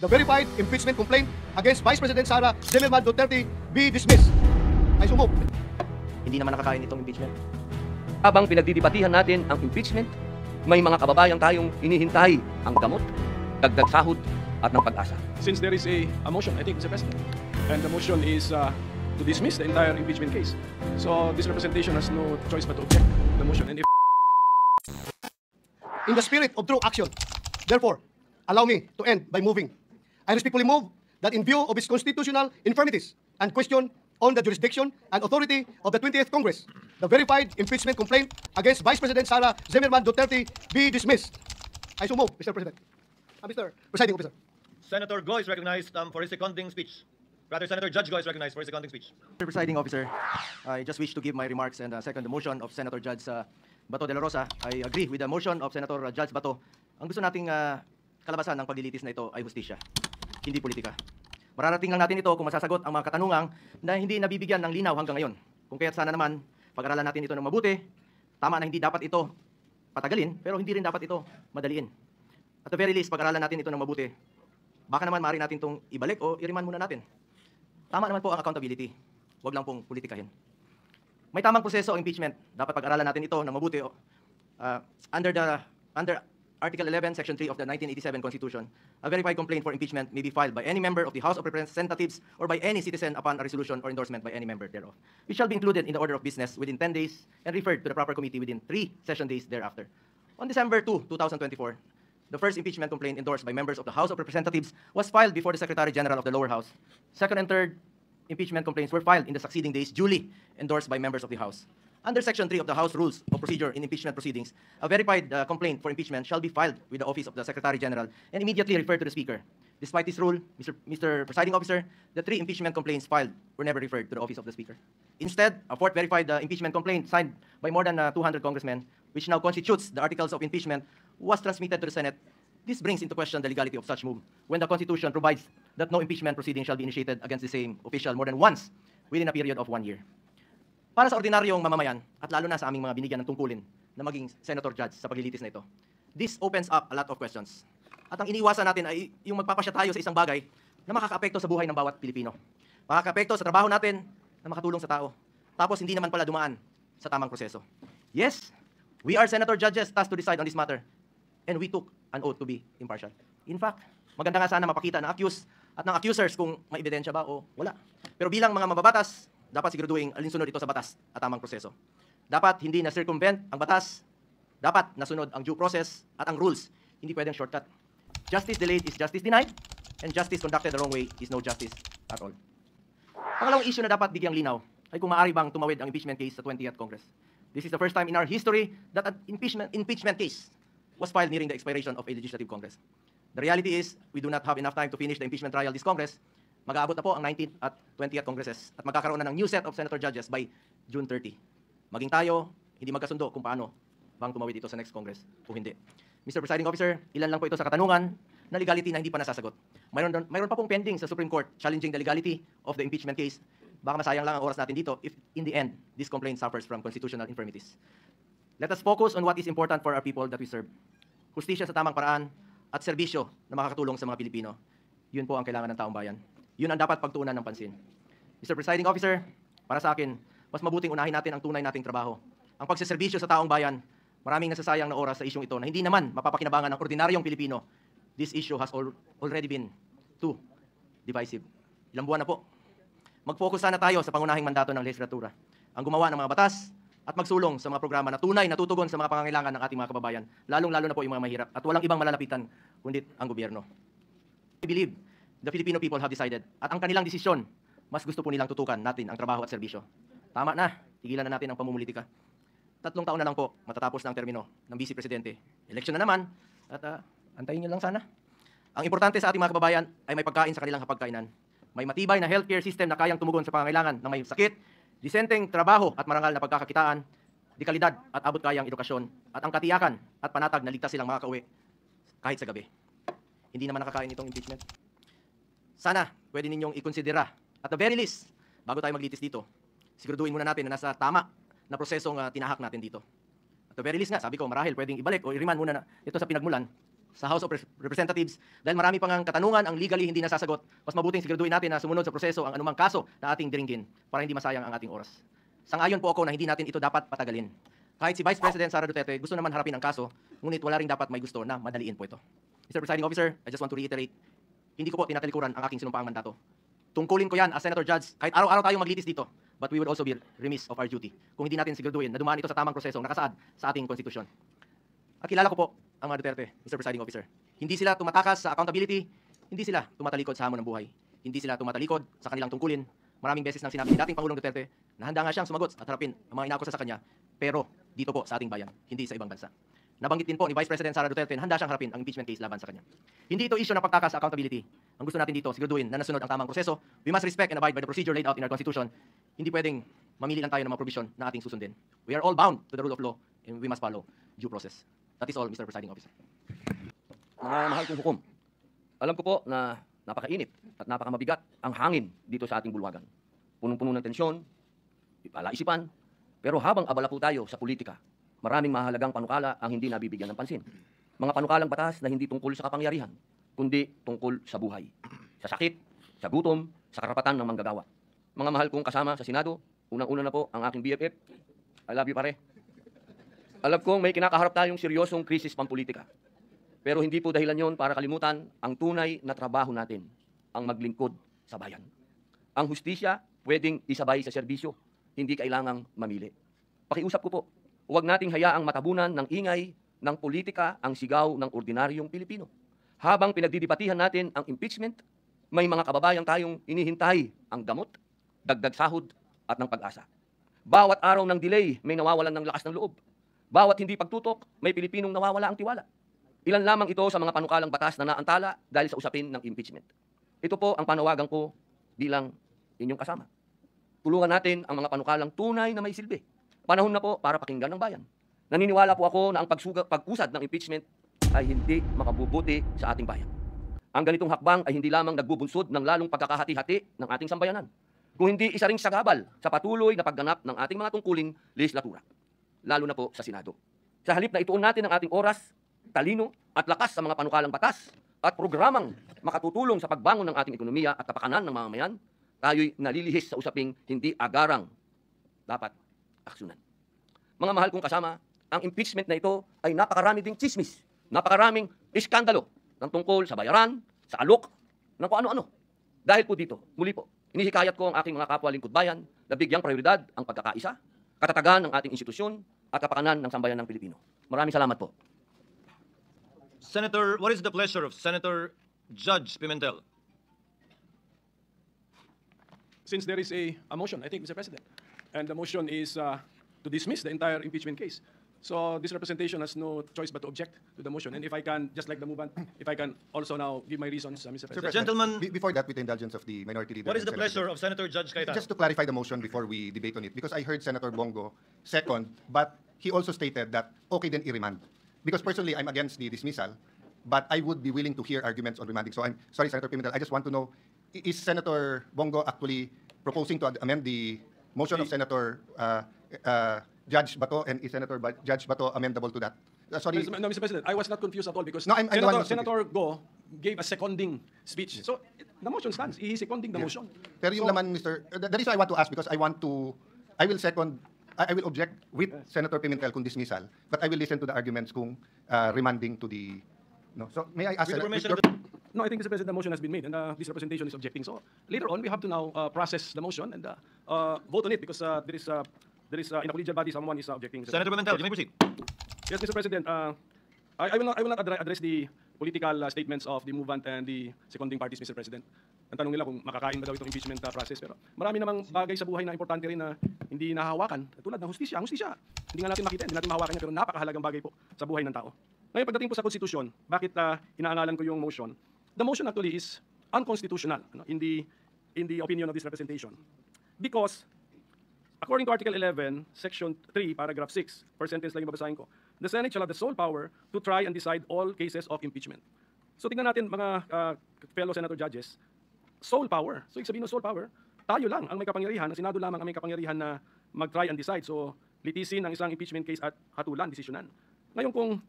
the verified impeachment complaint against Vice President Sara Zimmerman Duterte be dismissed. I so move. Hindi naman nakakain itong impeachment. Habang pinagdidibatihan natin ang impeachment, may mga kababayang tayong hinihintay ang gamot, dagdag sahod at ng pag-asa. Since there is a motion, I think, Mr. President, and the motion is to dismiss the entire impeachment case. So this representation has no choice but to object the motion. And if In the spirit of true action, therefore, allow me to end by moving. I respectfully move that in view of its constitutional infirmities and question on the jurisdiction and authority of the 20th Congress, the verified impeachment complaint against Vice President Sara Zimmerman Duterte be dismissed. I so move, Mr. President. Mr. Presiding Officer. Senator Go is recognized for his seconding speech. Rather, Senator Judge Go is recognized for his seconding speech. Mr. Presiding Officer, I just wish to give my remarks and second the motion of Senator Judge Bato de la Rosa. I agree with the motion of Senator Judge Bato. Ang gusto nating kalabasan ng paglilitis na ito ay hustisya, hindi politika. Mararating lang natin ito kung masasagot ang mga katanungang na hindi nabibigyan ng linaw hanggang ngayon. Kung kaya't sana naman, pag-aralan natin ito ng mabuti. Tama na hindi dapat ito patagalin, pero hindi rin dapat ito madaliin. At the very least, pag-aralan natin ito ng mabuti. Baka naman maaari natin itong ibalik o i-remand muna natin. Tama naman po ang accountability. Huwag lang pong politikahin. May tamang proseso ang impeachment. Dapat pag-aralan natin ito ng mabuti. Under Article 11, Section 3 of the 1987 Constitution, a verified complaint for impeachment may be filed by any member of the House of Representatives or by any citizen upon a resolution or endorsement by any member thereof, which shall be included in the order of business within 10 days and referred to the proper committee within 3 session days thereafter. On December 2, 2024, the first impeachment complaint endorsed by members of the House of Representatives was filed before the Secretary General of the lower house. Second and third impeachment complaints were filed in the succeeding days, duly endorsed by members of the House. Under Section 3 of the House Rules of Procedure in Impeachment Proceedings, a verified complaint for impeachment shall be filed with the Office of the Secretary General and immediately referred to the Speaker. Despite this rule, Mr. Presiding Officer, the 3 impeachment complaints filed were never referred to the Office of the Speaker. Instead, a fourth verified impeachment complaint signed by more than 200 congressmen, which now constitutes the articles of impeachment, was transmitted to the Senate. This brings into question the legality of such move, when the Constitution provides that no impeachment proceeding shall be initiated against the same official more than once within a period of 1 year. Para sa ordinaryong mamamayan, at lalo na sa aming mga binigyan ng tungkulin na maging senator judge sa paglilitis na ito, this opens up a lot of questions. At ang iniwasan natin ay yung magpapasya tayo sa isang bagay na makakaapekto sa buhay ng bawat Pilipino. Makakaapekto sa trabaho natin na makatulong sa tao. Tapos hindi naman pala dumaan sa tamang proseso. Yes, we are senator judges tasked to decide on this matter. And we took an oath to be impartial. In fact, maganda nga sana mapakita ng accused at ng accusers kung may ebidensya ba o wala. Pero bilang mga mababatas, dapat siguraduhin alinsunod ito sa batas at tamang proseso. Dapat hindi na-circumvent ang batas, dapat nasunod ang due process at ang rules. Hindi pwedeng shortcut. Justice delayed is justice denied, and justice conducted the wrong way is no justice at all. Pangalawang issue na dapat bigyang linaw ay kung maaari bang tumawid ang impeachment case sa 20th Congress. This is the first time in our history that an impeachment case was filed nearing the expiration of a legislative Congress. The reality is, we do not have enough time to finish the impeachment trial this Congress. Mag-aabot na po ang 19th at 20th Congresses at magkakaroon na ng new set of senator judges by June 30. Maging tayo, hindi magkasundo kung paano bang tumawid ito sa next Congress o hindi. Mr. Presiding Officer, ilan lang po ito sa katanungan na legality na hindi pa nasasagot. Mayroon pa pong pending sa Supreme Court challenging the legality of the impeachment case. Baka masayang lang ang oras natin dito if in the end, this complaint suffers from constitutional infirmities. Let us focus on what is important for our people that we serve. Hustisya sa tamang paraan at serbisyo na makakatulong sa mga Pilipino. Yun po ang kailangan ng taong bayan. Yun ang dapat pagtuunan ng pansin. Mr. Presiding Officer, para sa akin, mas mabuting unahin natin ang tunay nating trabaho. Ang pagseserbisyo sa taong bayan, maraming nasasayang na oras sa isyong ito na hindi naman mapapakinabangan ng ordinaryong Pilipino. This issue has already been too divisive. Ilang buwan na po. Mag-focus sana tayo sa pangunahing mandato ng legislatura. Ang gumawa ng mga batas at magsulong sa mga programa na tunay na tutugon sa mga pangangailangan ng ating mga kababayan, lalong-lalo na po yung mga mahirap at walang ibang malalapitan kundi ang gobyerno. I believe the Filipino people have decided at ang kanilang desisyon, mas gusto po nilang tutukan natin ang trabaho at serbisyo. Tama na, tigilan na natin ang pamumulitika. 3 taon na lang po, matatapos na ang termino ng Vice Presidente. Eleksyon na naman, at antayin nyo lang sana. Ang importante sa ating mga kababayan ay may pagkain sa kanilang hapagkainan. May matibay na healthcare system na kayang tumugon sa pangangailangan ng may sakit, disenteng trabaho at marangal na pagkakakitaan, dekalidad at abot kayang edukasyon, at ang katiyakan at panatag na ligtas silang makakauwi kahit sa gabi. Hindi naman nakakain itong impeachment. Sana pwede ninyong ikonsidera at the very least, bago tayo maglitis dito, siguraduhin muna natin na nasa tama na prosesong tinahak natin dito. At the very least nga, sabi ko, marahil pwedeng ibalik o i-remand muna na ito sa pinagmulan sa House of Representatives dahil marami pang ang katanungan ang legally hindi nasasagot. Mas mabuting siguraduhin natin na sumunod sa proseso ang anumang kaso na ating diringgin para hindi masayang ang ating oras. Sang-ayon po ako na hindi natin ito dapat patagalin. Kahit si Vice President Sara Duterte gusto naman harapin ang kaso, ngunit wala ring dapat may gusto na madaliin po ito. Mr. Presiding Officer, I just want to reiterate, hindi ko po tinatalikuran ang aking sinumpaang mandato. Tungkulin ko yan as Senator Judge, kahit araw-araw tayong maglitis dito, but we would also be remiss of our duty kung hindi natin siguraduhin na dumaan ito sa tamang prosesong nakasaad sa ating konstitusyon. At kilala ko po ang mga Duterte, Mr. Presiding Officer. Hindi sila tumatakas sa accountability, hindi sila tumatalikod sa hamon ng buhay, hindi sila tumatalikod sa kanilang tungkulin. Maraming beses nang sinabi ni dating Pangulong Duterte na handa nga siyang sumagot at harapin ang mga inakusa sa kanya, pero dito po sa ating bayan, hindi sa ibang bansa. Nabanggit din po ni Vice President Sara Duterte na handa siyang harapin ang impeachment case laban sa kanya. Hindi ito issue ng pagtakas sa accountability. Ang gusto natin dito, siguraduhin na nasunod ang tamang proseso. We must respect and abide by the procedure laid out in our Constitution. Hindi pwedeng mamili lang tayo ng mga provision na ating susundin. We are all bound to the rule of law and we must follow due process. That is all, Mr. Presiding Officer. Mga mahal kong hukom, alam ko po na napakainit at napakamabigat ang hangin dito sa ating bulwagan. Punong-puno ng tensyon, palaisipan, pero habang abala po tayo sa politika, maraming mahalagang panukala ang hindi nabibigyan ng pansin. Mga panukalang batas na hindi tungkol sa kapangyarihan, kundi tungkol sa buhay, sa sakit, sa gutom, sa karapatan ng manggagawa. Mga mahal kong kasama sa Senado, unang-una na po ang aking BFF. I love you pare. Alam kong may kinakaharap tayong seryosong krisis pampolitika. Pero hindi po dahilan yon para kalimutan ang tunay na trabaho natin, ang maglingkod sa bayan. Ang hustisya pwedeng isabay sa serbisyo, hindi kailangang mamili. Pakiusap ko po, huwag nating hayaang matabunan ng ingay ng politika ang sigaw ng ordinaryong Pilipino. Habang pinagdidibatihan natin ang impeachment, may mga kababayan tayong inihintay ang gamot, dagdag sahod at ng pag-asa. Bawat araw ng delay, may nawawalan ng lakas ng loob. Bawat hindi pagtutok, may Pilipinong nawawala ang tiwala. Ilan lamang ito sa mga panukalang batas na naantala dahil sa usapin ng impeachment. Ito po ang panawagan ko bilang inyong kasama. Tulungan natin ang mga panukalang tunay na may silbi. Panahon na po para pakinggan ng bayan. Naniniwala po ako na ang pag-usad ng impeachment ay hindi makabubuti sa ating bayan. Ang ganitong hakbang ay hindi lamang nagbubunsod ng lalong pagkakahati-hati ng ating sambayanan, kung hindi isa ring sagabal sa patuloy na pagganap ng ating mga tungkuling legislatura, lalo na po sa Senado. Sa halip na ituon natin ang ating oras, talino at lakas sa mga panukalang batas at programang makatutulong sa pagbangon ng ating ekonomiya at kapakanan ng mamamayan, tayo'y nalilihis sa usaping hindi agarang dapat aksyonan. Mga mahal kong kasama, ang impeachment na ito ay napakarami ding chismis, napakaraming iskandalo ng tungkol sa bayaran, sa alok, ng kung ano-ano. Dahil po dito, muli po, inihikayat ko ang aking mga kapwa lingkod bayan na bigyang prioridad ang pagkakaisa, katatagan ng ating institusyon at kapakanan ng sambayan ng Pilipino. Maraming salamat po. Senator, what is the pleasure of Senator Judge Pimentel? Since there is a motion, I think, Mr. President, and the motion is to dismiss the entire impeachment case. So this representation has no choice but to object to the motion. And if I can, just like the movement, if I can also now give my reasons, Mr. President. Gentlemen, Before that, with the indulgence of the minority leader. what is and the pleasure of Senator Judge Cayetano? Just to clarify the motion before we debate on it, because I heard Senator Bongo second, but he also stated that, okay, then i-remand. Because personally, I'm against the dismissal, but I would be willing to hear arguments on remanding. So I'm sorry, Senator Pimentel, I just want to know, is Senator Bongo actually proposing to amend the motion of Senator Judge Bato, and is Judge Bato amendable to that? Sorry. No, Mr. President, I was not confused at all because No, I'm the one who's Senator Go gave a seconding speech. So the motion stands. He is seconding the motion. Pero yung naman, Mr. The reason I want to ask, because I will object with Senator Pimentel kung dismissal, but I will listen to the arguments kung remanding to the, no. So may I ask, With the permission with of the- No, I think, Mr. President, the motion has been made and this representation is objecting. So later on, we have to now process the motion and vote on it because there is in a collegial body someone is objecting. Mr. Senator Pimentel, you may proceed. Yes, Mr. President. I will not address the political statements of the movement and the seconding parties, Mr. President. Ang tanong nila kung makakain ba daw itong impeachment process. Pero marami namang bagay sa buhay na importante rin na hindi nahahawakan. Tulad ng hustisya. Ang hustisya, hindi nga natin makita, hindi natin mahawakan niya, pero napakahalagang bagay po sa buhay ng tao. Ngayon, pagdating po sa konstitusyon, bakit inaangalan ko yung motion? The motion actually is unconstitutional in the opinion of this representation. Because according to Article 11, Section 3, Paragraph 6, first sentence lang yung babasahin ko, the Senate shall have the sole power to try and decide all cases of impeachment. So tingnan natin mga fellow senator judges, sole power. So ibig sabihin ng sole power, tayo lang ang may kapangyarihan, ang Senado lamang ang may kapangyarihan na mag-try and decide. So litisin ang isang impeachment case at hatulan, desisyonan. Ngayon kung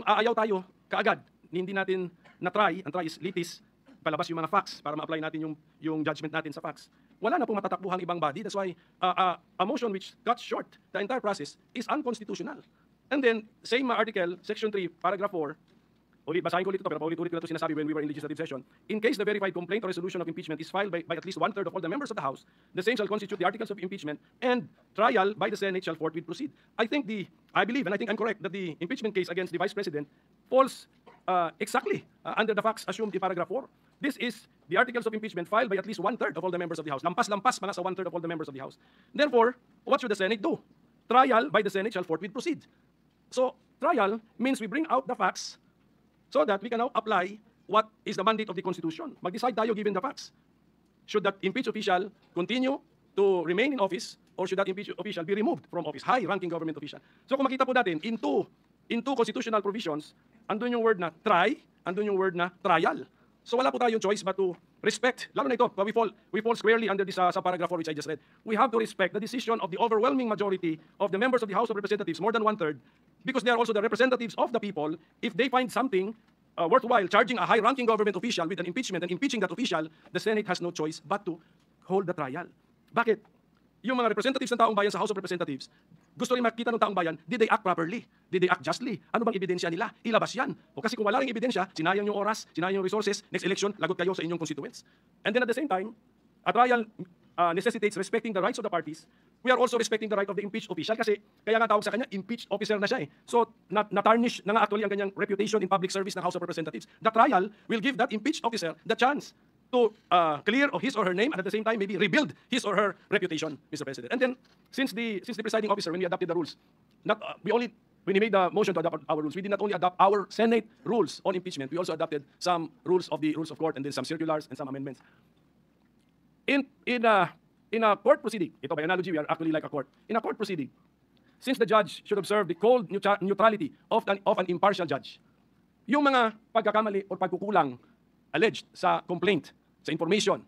aayaw tayo kaagad hindi natin na-try, ang try is litis, palabas yung mga facts para ma-apply natin yung judgment natin sa facts, wala na pong matatakbuhang ibang body. That's why a motion which cuts short the entire process is unconstitutional. And then, same article, section 3, paragraph 4, ulit, basahin ko ulit ito, pero paulit-ulit ko na ito sinasabi when we were in legislative session. In case the verified complaint or resolution of impeachment is filed by at least one-third of all the members of the House, the same shall constitute the articles of impeachment, and trial by the Senate shall forthwith proceed. I believe, and I think I'm correct, that the impeachment case against the Vice President falls exactly under the facts assumed in paragraph 4. This is the articles of impeachment filed by at least one-third of all the members of the House. Lampas-lampas pa nga sa one-third of all the members of the House. Therefore, what should the Senate do? Trial by the Senate shall forthwith proceed. So, trial means we bring out the facts so that we can now apply what is the mandate of the Constitution. Mag-decide tayo given the facts. Should that impeached official continue to remain in office, or should that impeached official be removed from office? High-ranking government official. So kung makita po natin, in two constitutional provisions, andun yung word na try, andun yung word na trial. So wala po tayong choice but to respect, lalo na ito, we fall squarely under this sa paragraph 4 which I just read. We have to respect the decision of the overwhelming majority of the members of the House of Representatives, more than one-third, because they are also the representatives of the people. If they find something worthwhile charging a high-ranking government official with an impeachment and impeaching that official, the Senate has no choice but to hold the trial. Bakit? Yung mga representatives ng taong bayan sa House of Representatives, gusto rin makita ng taong bayan, did they act properly? Did they act justly? Ano bang ebidensya nila? Ilabas yan. O kasi kung wala ring ebidensya, sinayang yung oras, sinayang yung resources, next election, lagot kayo sa inyong constituents. And then at the same time, a trial necessitates respecting the rights of the parties. We are also respecting the right of the impeached official kasi kaya nga tawag sa kanya, impeached officer na siya eh. So, na-tarnish na nga actually ang kanyang reputation in public service ng House of Representatives. The trial will give that impeached officer the chance to clear of his or her name and at the same time maybe rebuild his or her reputation, Mr. President. And then, since the presiding officer, when we adopted the rules, when he made the motion to adopt our rules, we did not only adopt our Senate rules on impeachment, we also adopted some rules of the rules of court and then some circulars and some amendments. In a court proceeding, ito by analogy, we are actually like a court. In a court proceeding, since the judge should observe the cold neutrality of an impartial judge, yung mga pagkakamali or pagkukulang alleged sa complaint, sa information,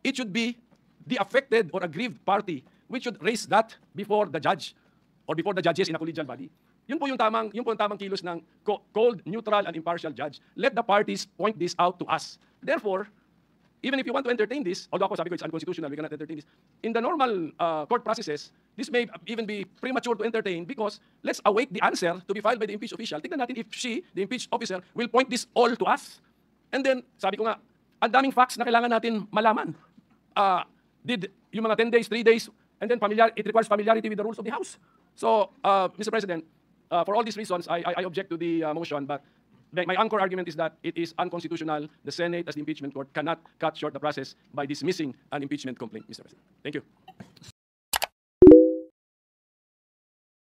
it should be the affected or aggrieved party which should raise that before the judge or before the judges in a collegial body. Yun po yung tamang kilos ng cold, neutral, and impartial judge. Let the parties point this out to us. Therefore, even if you want to entertain this, although ako sabi ko it's unconstitutional, we cannot entertain this. In the normal court processes, this may even be premature to entertain because let's await the answer to be filed by the impeached official. Tignan natin if she, the impeached officer, will point this all to us. And then, sabi ko nga, ang daming facts na kailangan natin malaman. Did yung mga 10 days, 3 days, and then it requires familiarity with the rules of the House. So, Mr. President, for all these reasons, I object to the motion, but my anchor argument is that it is unconstitutional. The Senate, as the impeachment court, cannot cut short the process by dismissing an impeachment complaint, Mr. President. Thank you.